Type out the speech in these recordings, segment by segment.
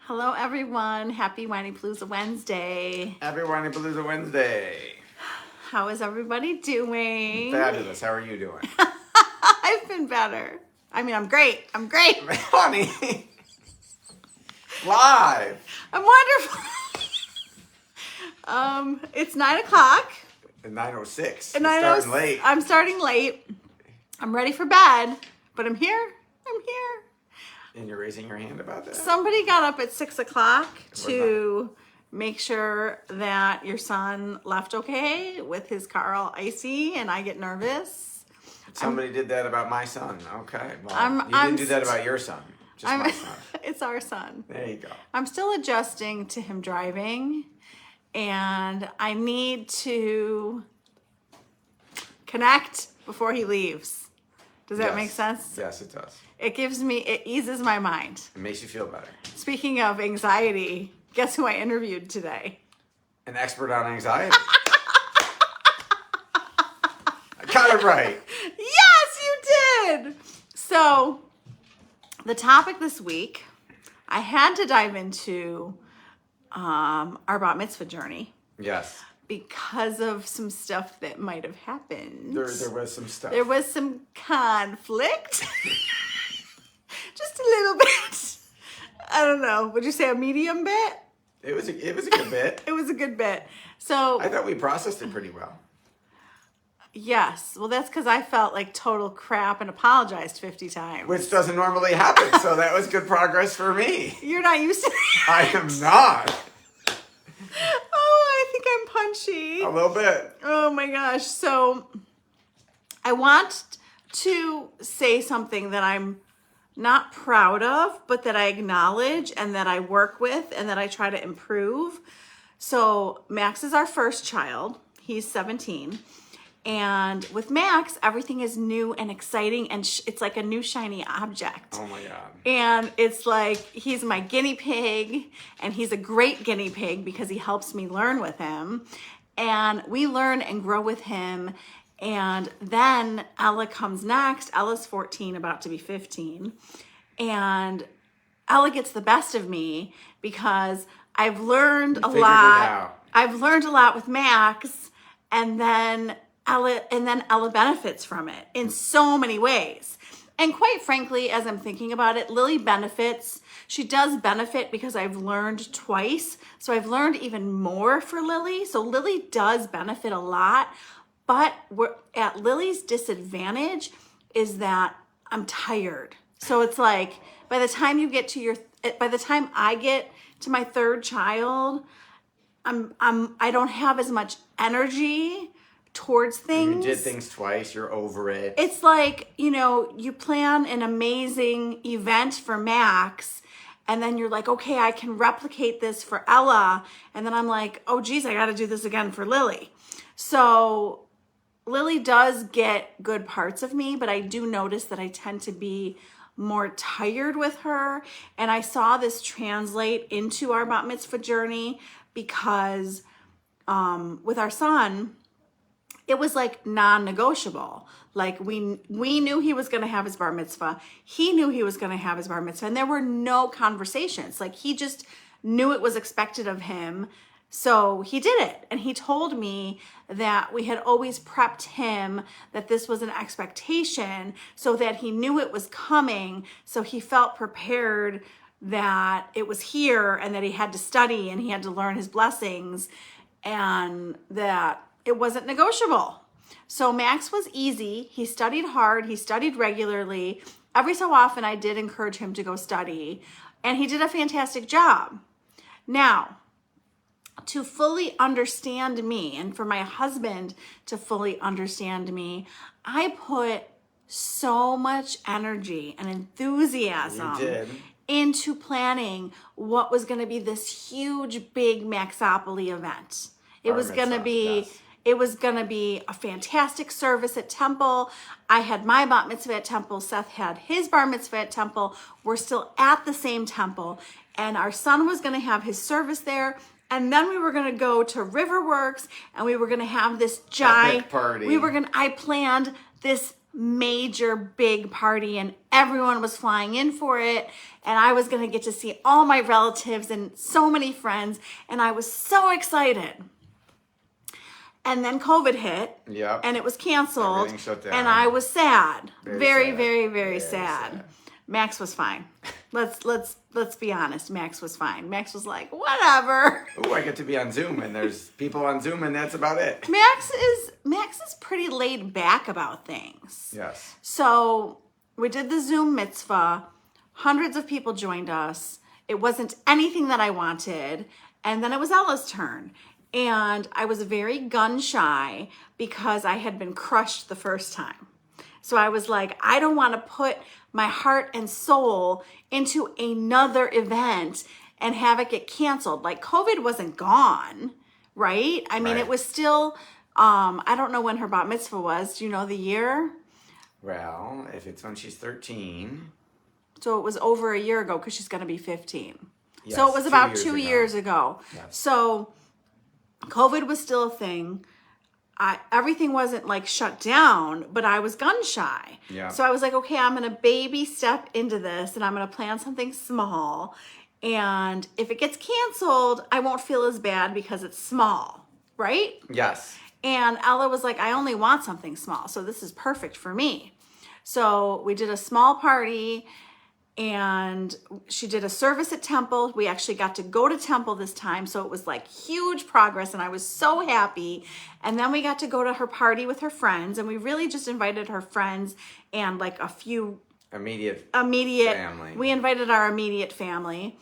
Hello, everyone. Happy Whiny Palooza Wednesday. Happy Whiny Palooza Wednesday. How is everybody doing? Fabulous. How are you doing? I've been better. I mean, I'm great. I'm great. Honey. Live. I'm wonderful. It's 9 o'clock. At 9:06. And Starting late. I'm starting late. I'm ready for bed, but I'm here. I'm here. And you're raising your hand about that? Somebody got up at 6 o'clock to make sure that your son left okay with his car all icy, and I get nervous. Somebody did that about my son. Okay. Well, you didn't do that about your son. Just my son. It's our son. There you go. I'm still adjusting to him driving, and I need to connect before he leaves. Does that make sense? Yes, it does. It eases my mind. It makes you feel better. Speaking of anxiety, guess who I interviewed today? An expert on anxiety. I got it right. Yes, you did. So, the topic this week, I had to dive into our bat mitzvah journey. Yes. Because of some stuff that might have happened. There was some stuff. There was some conflict. Just a little bit. I don't know. Would you say a medium bit? It was a good bit. It was a good bit. So I thought we processed it pretty well. Yes. Well, that's because I felt like total crap and apologized 50 times. Which doesn't normally happen, so that was good progress for me. You're not used to that. I am not. Oh, I think I'm punchy. A little bit. Oh my gosh. So I want to say something that I'm not proud of, but that I acknowledge and that I work with and that I try to improve. So Max is our first child. He's 17. And with Max, everything is new and exciting, and it's like a new shiny object. Oh my God. And it's like he's my guinea pig, and he's a great guinea pig because he helps me learn with him. And we learn and grow with him. And then Ella comes next. Ella's 14, about to be 15. And Ella gets the best of me because I've learned a lot. I've learned a lot with Max, and then Ella benefits from it in so many ways. And quite frankly, as I'm thinking about it, Lily benefits. She does benefit because I've learned twice. So I've learned even more for Lily. So Lily does benefit a lot. But at Lily's disadvantage is that I'm tired. So it's like by the time I get to my third child, I don't have as much energy towards things. You did things twice, you're over it. It's like, you plan an amazing event for Max, and then you're like, okay, I can replicate this for Ella. And then I'm like, oh geez, I got to do this again for Lily. So Lily does get good parts of me, but I do notice that I tend to be more tired with her. And I saw this translate into our bat mitzvah journey because with our son, it was like non-negotiable. Like we knew he was going to have his bar mitzvah. He knew he was going to have his bar mitzvah. And there were no conversations. Like he just knew it was expected of him. So he did it. And he told me that we had always prepped him that this was an expectation so that he knew it was coming. So he felt prepared that it was here and that he had to study and he had to learn his blessings and that it wasn't negotiable. So Max was easy. He studied hard. He studied regularly. Every so often I did encourage him to go study, and he did a fantastic job. Now, to fully understand me and for my husband to fully understand me, I put so much energy and enthusiasm into planning what was going to be this huge, big Maxopoly event. It was going to be a fantastic service at Temple. I had my bat mitzvah at Temple. Seth had his bar mitzvah at Temple. We're still at the same temple. And our son was going to have his service there. And then we were going to go to Riverworks and we were going to have this giant party. I planned this major big party and everyone was flying in for it. And I was going to get to see all my relatives and so many friends. And I was so excited. And then COVID hit. Yep. And it was canceled. Everything shut down. And I was sad. Very, sad. very sad. Max was fine. Let's be honest. Max was fine. Max was like, whatever. Oh, I get to be on Zoom and there's people on Zoom and that's about it. Max is pretty laid back about things. Yes. So we did the Zoom mitzvah. Hundreds of people joined us. It wasn't anything that I wanted. And then it was Ella's turn. And I was very gun shy because I had been crushed the first time. So I was like, I don't want to put my heart and soul into another event and have it get canceled. Like COVID wasn't gone, right? I mean, It was still, I don't know when her bat mitzvah was. Do you know the year? Well, if it's when she's 13. So it was over a year ago because she's going to be 15. Yes, so it was about 2 years ago. Yes. So COVID was still a thing. Everything wasn't like shut down, but I was gun shy. Yeah. So I was like, okay, I'm going to baby step into this and I'm going to plan something small. And if it gets canceled, I won't feel as bad because it's small, right? Yes. And Ella was like, I only want something small. So this is perfect for me. So we did a small party and she did a service at Temple. We actually got to go to Temple this time. So it was like huge progress and I was so happy. And then we got to go to her party with her friends and we really just invited her friends and like a few immediate family. We invited our immediate family.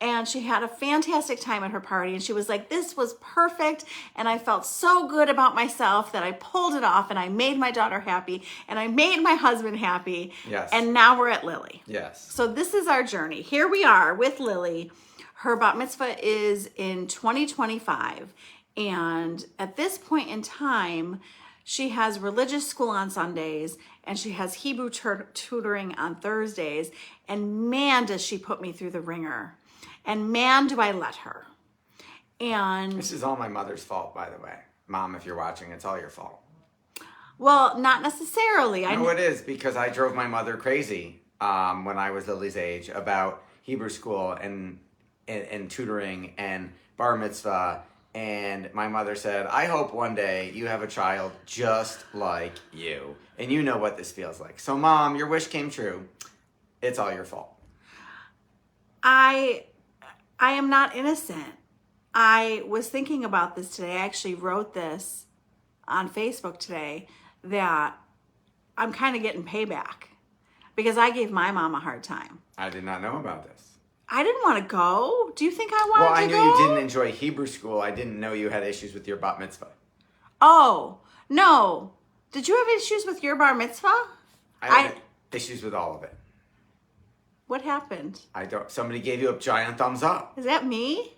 And she had a fantastic time at her party. And she was like, this was perfect. And I felt so good about myself that I pulled it off and I made my daughter happy and I made my husband happy. Yes. And now we're at Lily. Yes. So this is our journey. Here we are with Lily. Her bat mitzvah is in 2025. And at this point in time, she has religious school on Sundays and she has Hebrew tutoring on Thursdays. And man, does she put me through the ringer. And man, do I let her. And this is all my mother's fault, by the way. Mom, if you're watching, it's all your fault. Well, not necessarily. No, it is because I drove my mother crazy when I was Lily's age about Hebrew school and tutoring and bar mitzvah. And my mother said, I hope one day you have a child just like you. And you know what this feels like. So, Mom, your wish came true. It's all your fault. I am not innocent. I was thinking about this today. I actually wrote this on Facebook today that I'm kind of getting payback because I gave my mom a hard time. I did not know about this. I didn't want to go. Do you think I wanted to go? Well, I knew you didn't enjoy Hebrew school. I didn't know you had issues with your bat mitzvah. Oh, no. Did you have issues with your bar mitzvah? I had issues with all of it. What happened? Somebody gave you a giant thumbs up. Is that me?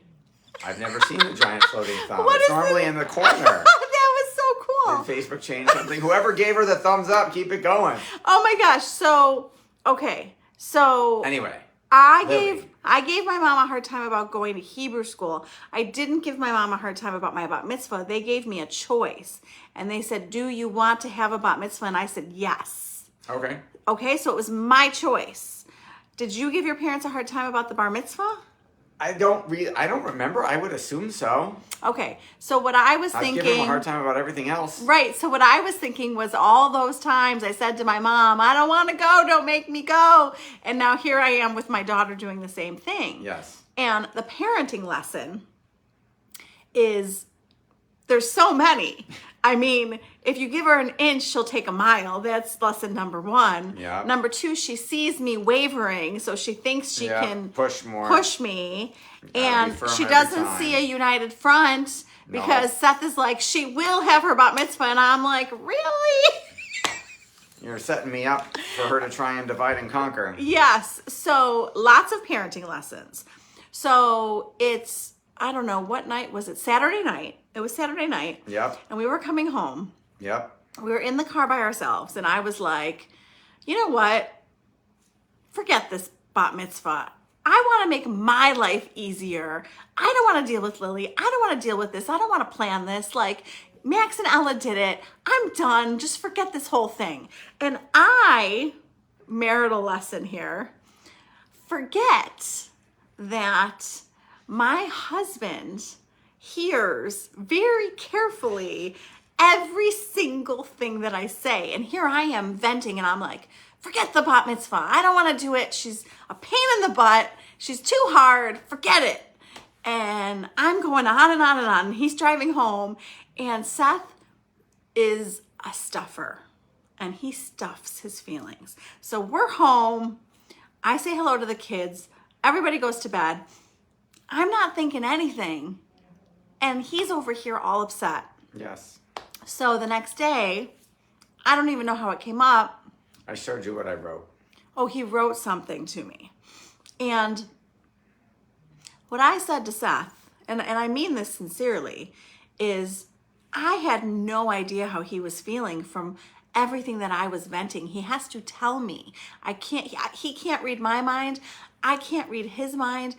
I've never seen a giant floating thumb. What it's is normally in the corner. That was so cool. Did Facebook change something? Whoever gave her the thumbs up, keep it going. Oh my gosh. So, okay. So anyway, I gave my mom a hard time about going to Hebrew school. I didn't give my mom a hard time about my bat mitzvah. They gave me a choice. And they said, do you want to have a bat mitzvah? And I said, yes. Okay. Okay, so it was my choice. Did you give your parents a hard time about the bar mitzvah? I don't remember. I would assume so. Okay, so what I was thinking... I'd give them a hard time about everything else. Right, so what I was thinking was all those times I said to my mom, I don't want to go, don't make me go. And now here I am with my daughter doing the same thing. Yes. And the parenting lesson is, there's so many. I mean, if you give her an inch, she'll take a mile. That's lesson number 1. Yeah. Number 2, she sees me wavering, so she thinks she can push me. And she doesn't see a united front because Seth is like, she will have her bat mitzvah. And I'm like, really? You're setting me up for her to try and divide and conquer. Yes. So lots of parenting lessons. So it's, I don't know, what night was it? Saturday night. It was Saturday night. Yep. And we were coming home. Yep. We were in the car by ourselves. And I was like, you know what? Forget this bat mitzvah. I want to make my life easier. I don't want to deal with Lily. I don't want to deal with this. I don't want to plan this. Like, Max and Ella did it. I'm done. Just forget this whole thing. And marital lesson here, forget that my husband hears very carefully every single thing that I say. And here I am venting and I'm like, forget the bat mitzvah. I don't want to do it. She's a pain in the butt. She's too hard. Forget it. And I'm going on and on and on. He's driving home and Seth is a stuffer and he stuffs his feelings. So we're home. I say hello to the kids. Everybody goes to bed. I'm not thinking anything. And he's over here all upset. Yes. So the next day, I don't even know how it came up. I showed you what I wrote. Oh, he wrote something to me. And what I said to Seth, and I mean this sincerely, is I had no idea how he was feeling from everything that I was venting. He has to tell me. He can't read my mind. I can't read his mind.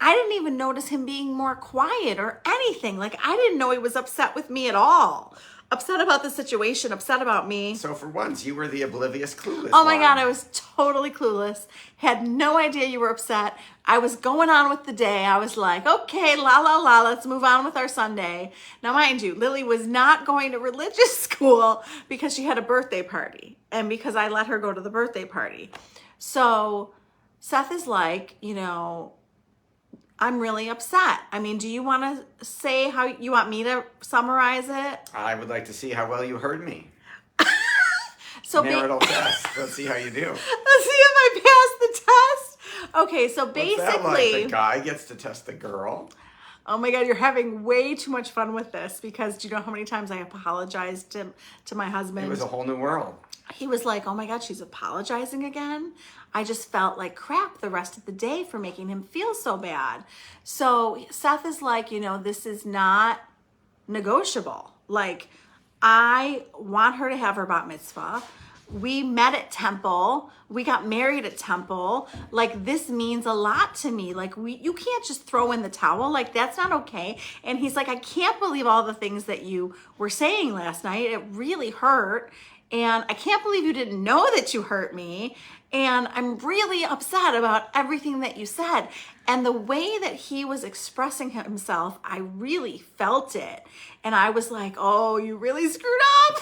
I didn't even notice him being more quiet or anything. Like, I didn't know he was upset with me at all. Upset about the situation, upset about me. So for once, you were the oblivious, clueless Oh my one. God, I was totally clueless. Had no idea you were upset. I was going on with the day. I was like, okay, la la la, let's move on with our Sunday. Now, mind you, Lily was not going to religious school because she had a birthday party and because I let her go to the birthday party. So Seth is like, I'm really upset. I mean, do you want to say how you want me to summarize it? I would like to see how well you heard me. So Marital test. Let's see how you do. Let's see if I pass the test. Okay, so basically, What's that like? The guy gets to test the girl. Oh my God, you're having way too much fun with this because do you know how many times I apologized to my husband? It was a whole new world. He was like, oh my God, she's apologizing again. I just felt like crap the rest of the day for making him feel so bad. So Seth is like, this is not negotiable. Like, I want her to have her bat mitzvah. We met at temple. We got married at temple. Like, this means a lot to me. Like, you can't just throw in the towel. Like, that's not okay. And he's like, I can't believe all the things that you were saying last night. It really hurt. And I can't believe you didn't know that you hurt me. And I'm really upset about everything that you said. And the way that he was expressing himself, I really felt it. And I was like, oh, you really screwed up.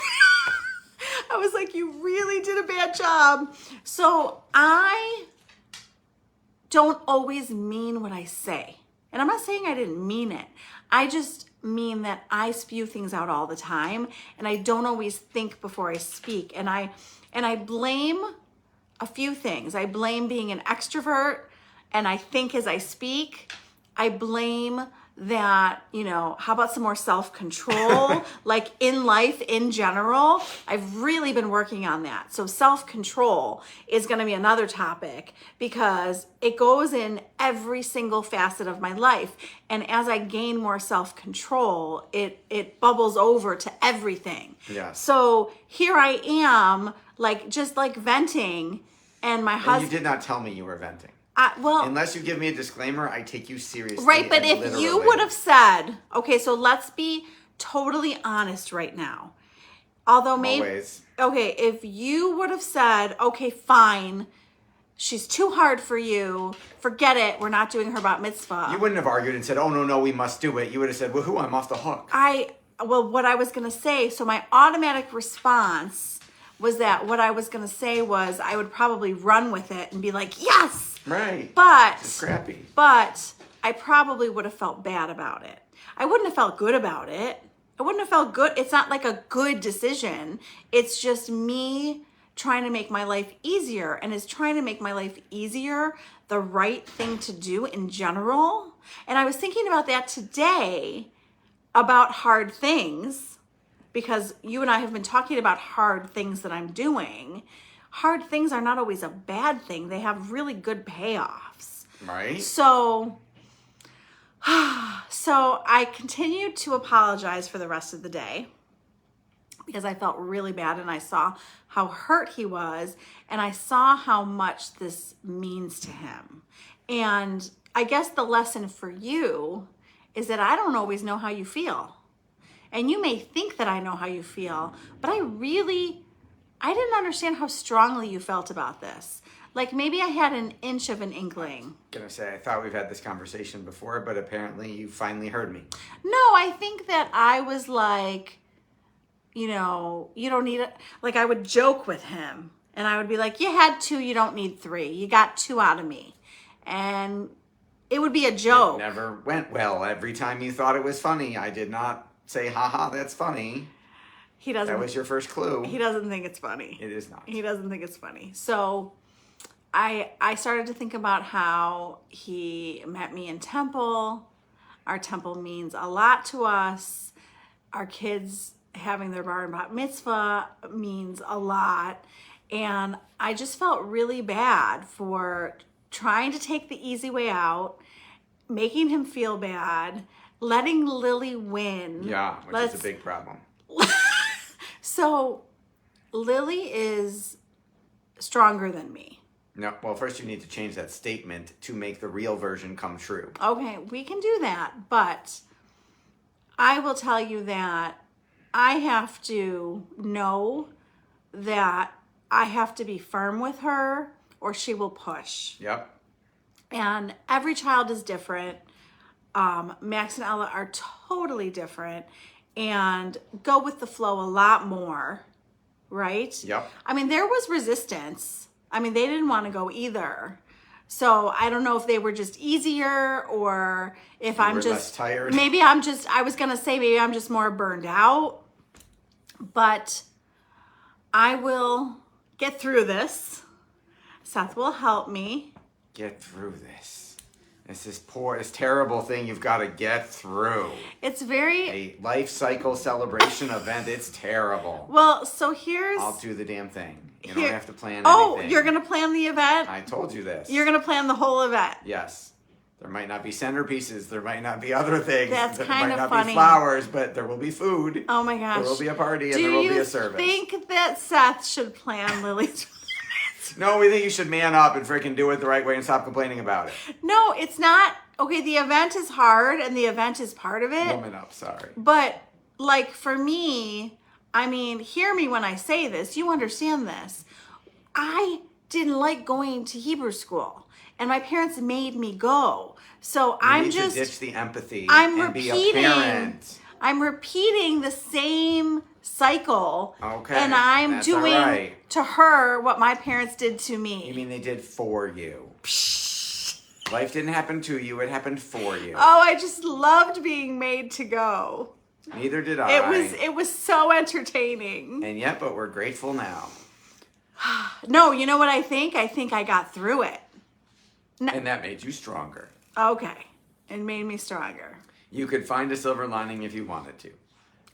I was like, you really did a bad job. So I don't always mean what I say. And I'm not saying I didn't mean it. I just mean that I spew things out all the time and I don't always think before I speak. And I blame a few things. I blame being an extrovert and I think as I speak. I blame that, how about some more self-control? Like in life in general, I've really been working on that. So self-control is going to be another topic because it goes in every single facet of my life. And as I gain more self-control, it bubbles over to everything. Yeah. So here I am, just venting and my husband. And you did not tell me you were venting. Unless you give me a disclaimer, I take you seriously. Right, but if literally. you would have said, okay, so let's be totally honest right now. Although maybe, Always. Okay, if you would have said, okay, fine, she's too hard for you, forget it, we're not doing her bat mitzvah. You wouldn't have argued and said, oh, no, we must do it. You would have said, woohoo, I'm off the hook. What I was going to say, so my automatic response was that what I was going to say was I would probably run with it and be like, yes! Right. But it's scrappy. But I probably would have felt bad about it. I wouldn't have felt good about it. I wouldn't have felt good. It's not like a good decision. It's just me trying to make my life easier. And is trying to make my life easier the right thing to do in general? And I was thinking about that today about hard things because you and I have been talking about hard things that I'm doing. Hard things are not always a bad thing. They have really good payoffs. Right. So I continued to apologize for the rest of the day because I felt really bad and I saw how hurt he was and I saw how much this means to him. And I guess the lesson for you is that I don't always know how you feel. And you may think that I know how you feel, but I didn't understand how strongly you felt about this. Like maybe I had an inch of an inkling. Gonna say, I thought we've had this conversation before, but apparently you finally heard me. No, I think that I was like, you don't need it. Like I would joke with him and I would be like, you had 2, you don't need 3. You got 2 out of me. And it would be a joke. It never went well. Every time you thought it was funny, I did not say, haha, that's funny. He doesn't. That was your first clue. He doesn't think it's funny. It is not. He doesn't think it's funny. So I started to think about how he met me in temple. Our temple means a lot to us. Our kids having their bar and bat mitzvah means a lot. And I just felt really bad for trying to take the easy way out, making him feel bad, letting Lily win. Yeah, which is a big problem. So Lily is stronger than me. No, well, first you need to change that statement to make the real version come true. Okay, we can do that, but I will tell you that I have to know that I have to be firm with her or she will push. Yep. And every child is different. Max and Ella are totally different and go with the flow a lot more, right? Yep. I mean, there was resistance. I mean, they didn't want to go either. So I don't know if they were just easier or if I'm just less tired. Maybe I was going to say maybe I'm just more burned out. But I will get through this. Seth will help me. Get through this. This terrible thing you've got to get through. It's very... A life cycle celebration event. It's terrible. Well, so here's... I'll do the damn thing. You don't have to plan anything. anything. You're going to plan the event? I told you this. You're going to plan the whole event? Yes. There might not be centerpieces. There might not be other things. That's there kind might of not funny. be flowers, but there will be food. Oh my gosh. There will be a party and there will be a service. Do you think that Seth should plan Lily's... No, we think you should man up and freaking do it the right way and stop complaining about it. No, it's not. Okay, the event is hard and the event is part of it. Woman up, sorry. But like for me, I mean, hear me when I say this. You understand this. I didn't like going to Hebrew school and my parents made me go. So You need to ditch the empathy and be a parent. I'm repeating the same cycle. Okay, and I'm that's doing all right. to her what my parents did to me. You mean they did for you? Life didn't happen to you, it happened for you. Oh, I just loved being made to go. Neither did I. It was so entertaining. And yet, but we're grateful now. No, you know what I think? I think I got through it. And that made you stronger. Okay. It made me stronger. You could find a silver lining if you wanted to.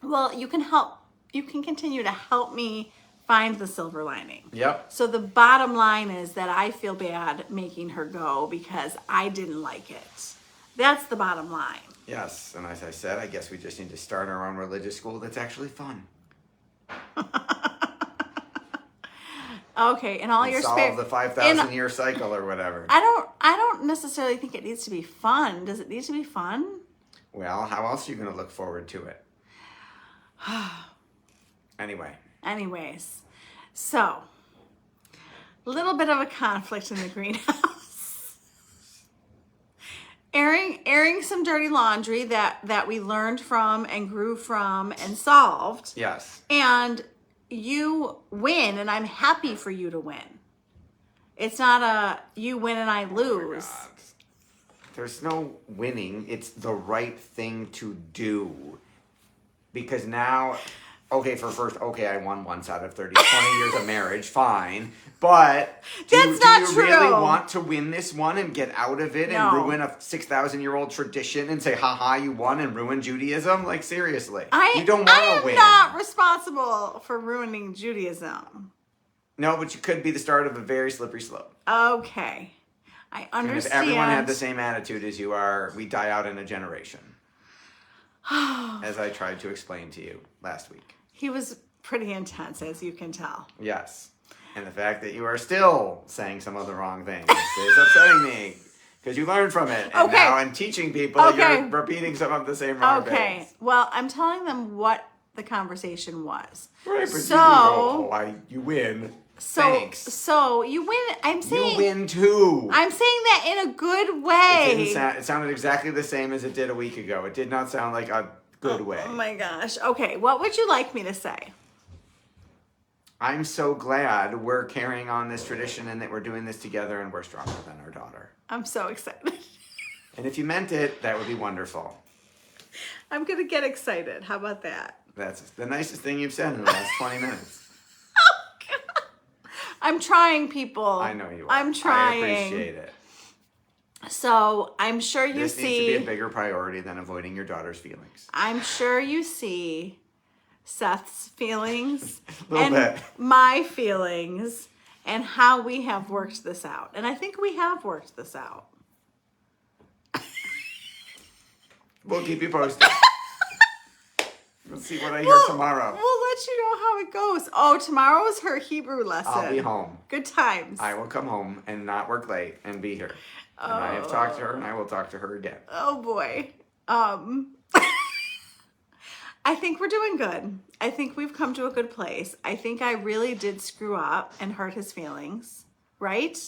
Well, you can continue to help me find the silver lining. Yep. So the bottom line is that I feel bad making her go because I didn't like it. That's the bottom line. Yes, and as I said, I guess we just need to start our own religious school that's actually fun. Okay, and all your solve the 5,000 year cycle or whatever. I don't necessarily think it needs to be fun. Does it need to be fun? Well, how else are you going to look forward to it? Anyways, so a little bit of a conflict in the greenhouse. airing some dirty laundry that we learned from and grew from and solved. Yes. And you win, and I'm happy for you to win. It's not a you win and I lose. Oh, there's no winning. It's the right thing to do. Because now, I won once out of 20 years of marriage, fine. But do you really want to win this one and get out of it and ruin a 6,000-year-old tradition and say, haha, you won and ruin Judaism? Like, seriously. You don't want to win. I am not responsible for ruining Judaism. No, but you could be the start of a very slippery slope. Okay. I understand. And if everyone had the same attitude as you are, we die out in a generation. As I tried to explain to you last week. He was pretty intense, as you can tell. Yes. And the fact that you are still saying some of the wrong things is upsetting me. Because you learned from it. And Okay. now in teaching people, Okay. you're repeating some of the same wrong Okay. things. Well, I'm telling them what the conversation was. Right, but So, you win. so, Thanks. so you win. I'm saying, You win too. I'm saying that in a good way. It sounded exactly the same as it did a week ago. It did not sound like a good way. Oh my gosh. Okay. What would you like me to say? I'm so glad we're carrying on this tradition and that we're doing this together and we're stronger than our daughter. I'm so excited. And if you meant it, that would be wonderful. I'm going to get excited. How about that? That's the nicest thing you've said in the last 20 minutes. I'm trying, people. I know you are. I'm trying. I appreciate it. So I'm sure you This see. needs to be a bigger priority than avoiding your daughter's feelings. I'm sure you see Seth's feelings Little and bit. my feelings and how we have worked this out. And I think we have worked this out. We'll keep you posted. We'll see what I hear tomorrow. We'll let you know how it goes. Oh, tomorrow is her Hebrew lesson. I'll be home. Good times. I will come home and not work late and be here. And I have talked to her and I will talk to her again. Oh boy. I think we're doing good. I think we've come to a good place. I think I really did screw up and hurt his feelings, right?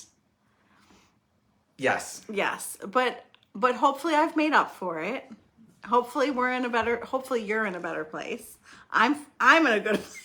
Yes. Yes. But hopefully I've made up for it. Hopefully you're in a better place. I'm in a good place.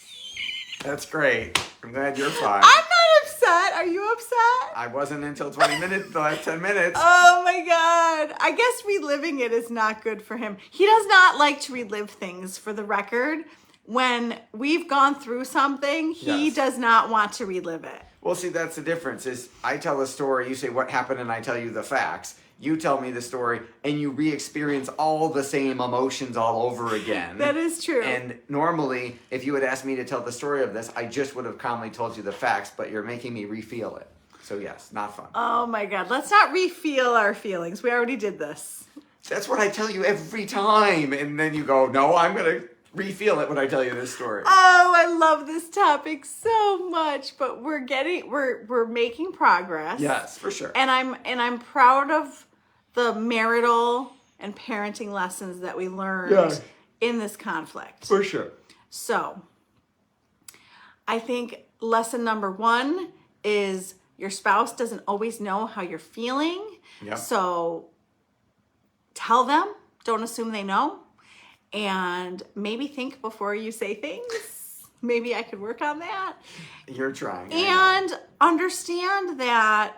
That's great. I'm glad you're fine. I'm not upset. Are you upset? I wasn't until 20 minutes, the last 10 minutes. Oh my God. I guess reliving it is not good for him. He does not like to relive things, for the record. When we've gone through something, he Yes. does not want to relive it. Well, see, that's the difference is I tell a story, you say what happened, and I tell you the facts. You tell me the story, and you re-experience all the same emotions all over again. That is true. And normally, if you had asked me to tell the story of this, I just would have calmly told you the facts, but you're making me re-feel it. So yes, not fun. Oh my God. Let's not re-feel our feelings. We already did this. That's what I tell you every time. And then you go, no, I'm going to re-feel it when I tell you this story. Oh, I love this topic so much, but we're making progress. Yes, for sure. And I'm proud of the marital and parenting lessons that we learned Yes. in this conflict. For sure. So, I think lesson number 1 is your spouse doesn't always know how you're feeling. Yep. So, tell them, don't assume they know, and maybe think before you say things. Maybe I could work on that. You're trying. And understand that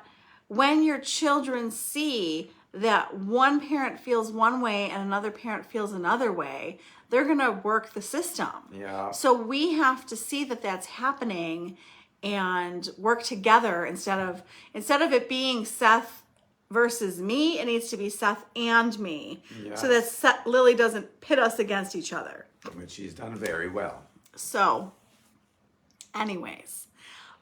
when your children see that one parent feels one way and another parent feels another way, they're going to work the system. Yeah. So we have to see that that's happening and work together instead of it being Seth versus me. It needs to be Seth and me, so that Lily doesn't pit us against each other. Which she's done very well. So, anyways,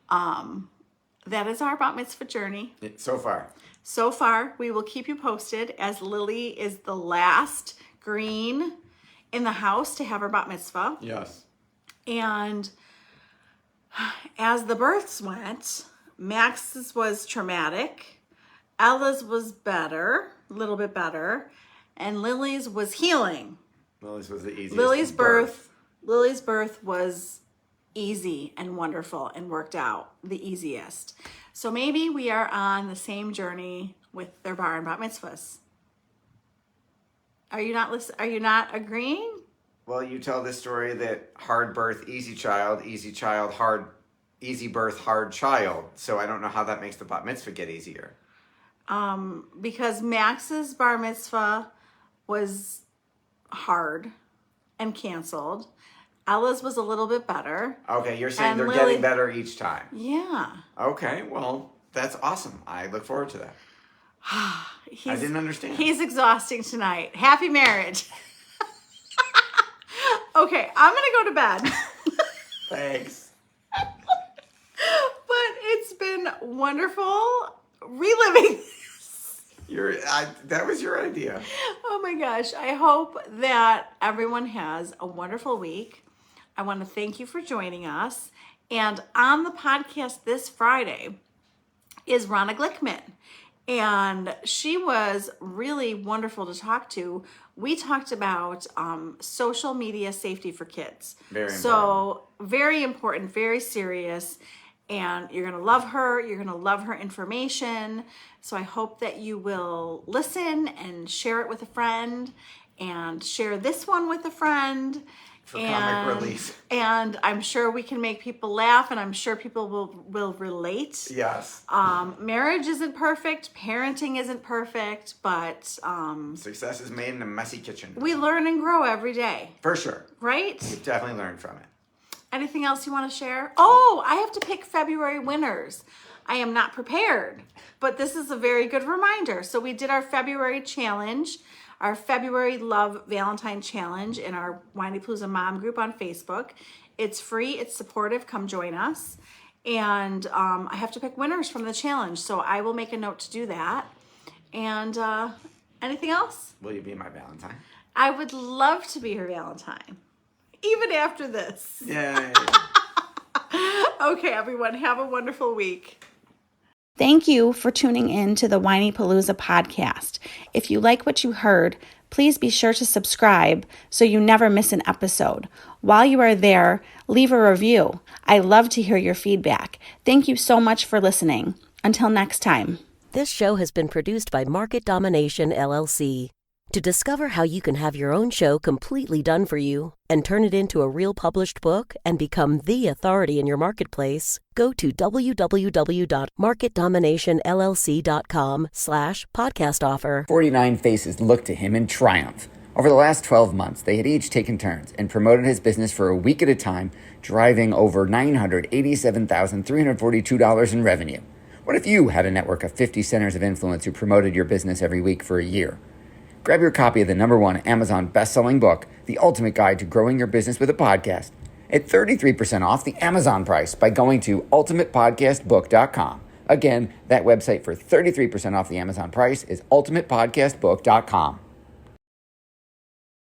that is our bat mitzvah journey. So far. So far, we will keep you posted, as Lily is the last Greene in the house to have her bat mitzvah. Yes. And as the births went, Max's was traumatic, Ella's was better, a little bit better, and Lily's was healing. Lily's was the easiest. Lily's birth was easy and wonderful and worked out the easiest. So maybe we are on the same journey with their bar and bat mitzvahs. Are you not agreeing? Well, you tell this story that hard birth, easy child, hard, easy birth, hard child. So I don't know how that makes the bat mitzvah get easier. Because Max's bar mitzvah was hard and canceled. Ella's was a little bit better. Okay, you're saying And they're Lily- getting better each time. Yeah. Okay, well, that's awesome. I look forward to that. I didn't understand. He's exhausting tonight. Happy marriage. Okay, I'm going to go to bed. Thanks. But it's been wonderful reliving this. That was your idea. Oh my gosh. I hope that everyone has a wonderful week. I want to thank you for joining us. And on the podcast this Friday is Ronna Glickman. And she was really wonderful to talk to. We talked about social media safety for kids. Very important, very serious. And you're going to love her. You're going to love her information. So I hope that you will listen and share it with a friend and share this one with a friend. For comic relief. And I'm sure we can make people laugh, and I'm sure people will relate. Yes. Marriage isn't perfect. Parenting isn't perfect, but success is made in a messy kitchen. We learn and grow every day. For sure. Right? We've definitely learned from it. Anything else you want to share? Oh, I have to pick February winners. I am not prepared, but this is a very good reminder. So we did our February challenge, our February Love Valentine Challenge in our Whinypalooza Mom group on Facebook. It's free, it's supportive, come join us. And I have to pick winners from the challenge, so I will make a note to do that. And anything else? Will you be my Valentine? I would love to be her Valentine, even after this. Yay. Okay, everyone, have a wonderful week. Thank you for tuning in to the Whinypalooza podcast. If you like what you heard, please be sure to subscribe so you never miss an episode. While you are there, leave a review. I love to hear your feedback. Thank you so much for listening. Until next time. This show has been produced by Market Domination, LLC. To discover how you can have your own show completely done for you and turn it into a real published book and become the authority in your marketplace, go to www.marketdominationllc.com/podcast offer. 49 faces looked to him in triumph. Over the last 12 months, they had each taken turns and promoted his business for a week at a time, driving over $987,342 in revenue. What if you had a network of 50 centers of influence who promoted your business every week for a year? Grab your copy of the #1 Amazon best-selling book, The Ultimate Guide to Growing Your Business with a Podcast, at 33% off the Amazon price by going to ultimatepodcastbook.com. Again, that website for 33% off the Amazon price is ultimatepodcastbook.com.